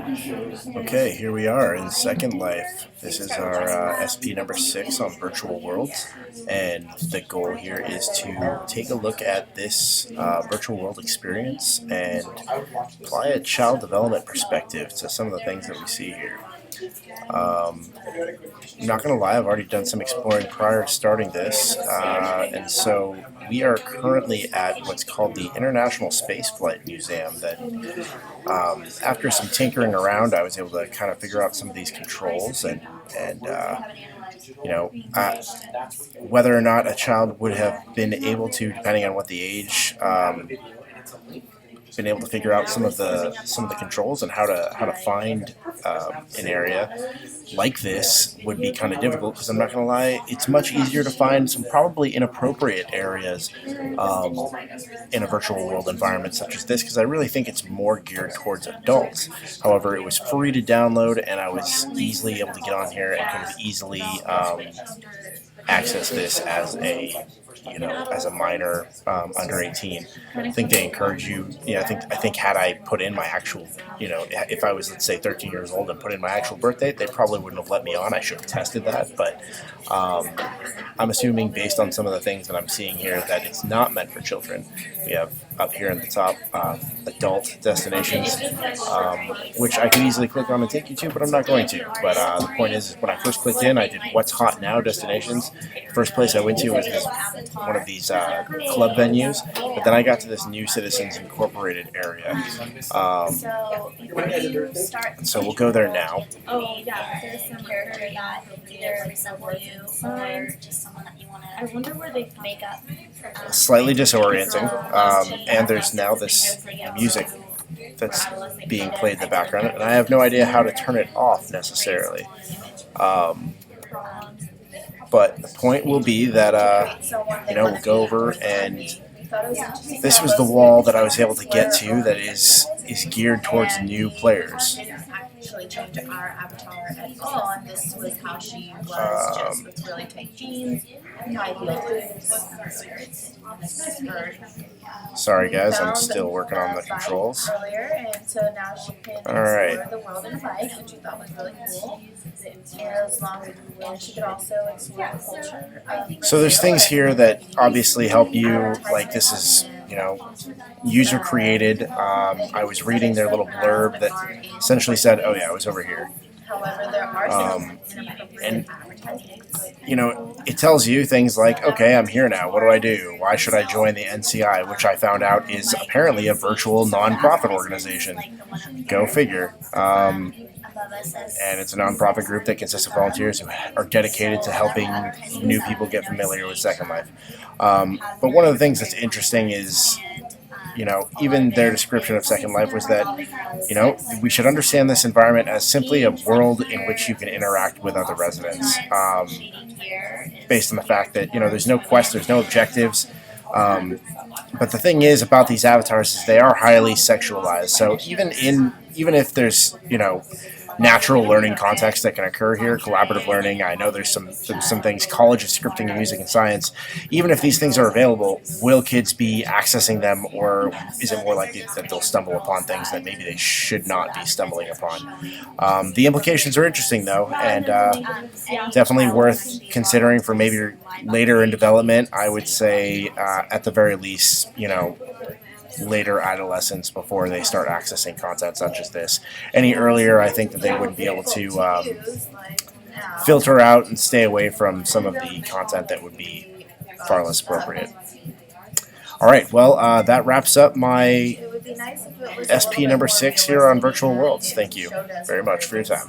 Okay, here we are in Second Life. This is our SP number 6 on virtual worlds, and the goal here is to take a look at this virtual world experience and apply a child development perspective to some of the things that we see here. I'm not going to lie, I've already done some exploring prior to starting this, and so we are currently at what's called the International Spaceflight Museum. That after some tinkering around, I was able to kind of figure out some of these controls and you know, uh, whether or not a child would have been able to, depending on what the age, been able to figure out some of the controls and how to find an area like this would be kind of difficult, because I'm not going to lie, it's much easier to find some probably inappropriate areas in a virtual world environment such as this, because I really think it's more geared towards adults. However, it was free to download, and I was easily able to get on here and could easily access this as a minor under 18. I think they encourage you. I think had I put in my actual, if I was, let's say, 13 years old and put in my actual birth date, they probably wouldn't have let me on. I should have tested that, but I'm assuming, based on some of the things that I'm seeing here, that it's not meant for children. We have up here in the top adult destinations, which I could easily click on and take you to, but I'm not going to. But the point is, when I first clicked in, I did what's hot now destinations. First place I went to was one of these club venues, but then I got to this New Citizens Incorporated area. So we'll go there now. I wonder where they make up. Slightly disorienting, and there's now this music that's being played in the background, and I have no idea how to turn it off necessarily. But the point will be that we'll go over, and this was the wall that I was able to get to that is geared towards new players. Change our avatar at all, and this was how she was, just with really tight jeans, high heels. Sorry guys, I'm still working on the controls. Earlier, and so now she can explore the world in a bike, which we thought was really cool. As long as she could also explore the culture. So there's things here that obviously help you, like this is, user created. I was reading their little blurb that essentially said, oh yeah, I was over here. However, there are and it tells you things like, okay, I'm here now. What do I do? Why should I join the NCI? Which I found out is apparently a virtual nonprofit organization. Go figure. And it's a nonprofit group that consists of volunteers who are dedicated to helping new people get familiar with Second Life. But one of the things that's interesting is, even their description of Second Life was that, we should understand this environment as simply a world in which you can interact with other residents, based on the fact that, there's no quest, there's no objectives. But the thing is about these avatars is they are highly sexualized. So even if there's, natural learning context that can occur here, collaborative learning. I know there's some things, College of Scripting and Music and Science. Even if these things are available, will kids be accessing them, or is it more likely that they'll stumble upon things that maybe they should not be stumbling upon? The implications are interesting, though, and definitely worth considering for maybe later in development. I would say, at the very least, later adolescence, before they start accessing content such as this. Any earlier, I think that they wouldn't be able to filter out and stay away from some of the content that would be far less appropriate. All right, well, that wraps up my SP number 6 here on Virtual Worlds. Thank you very much for your time.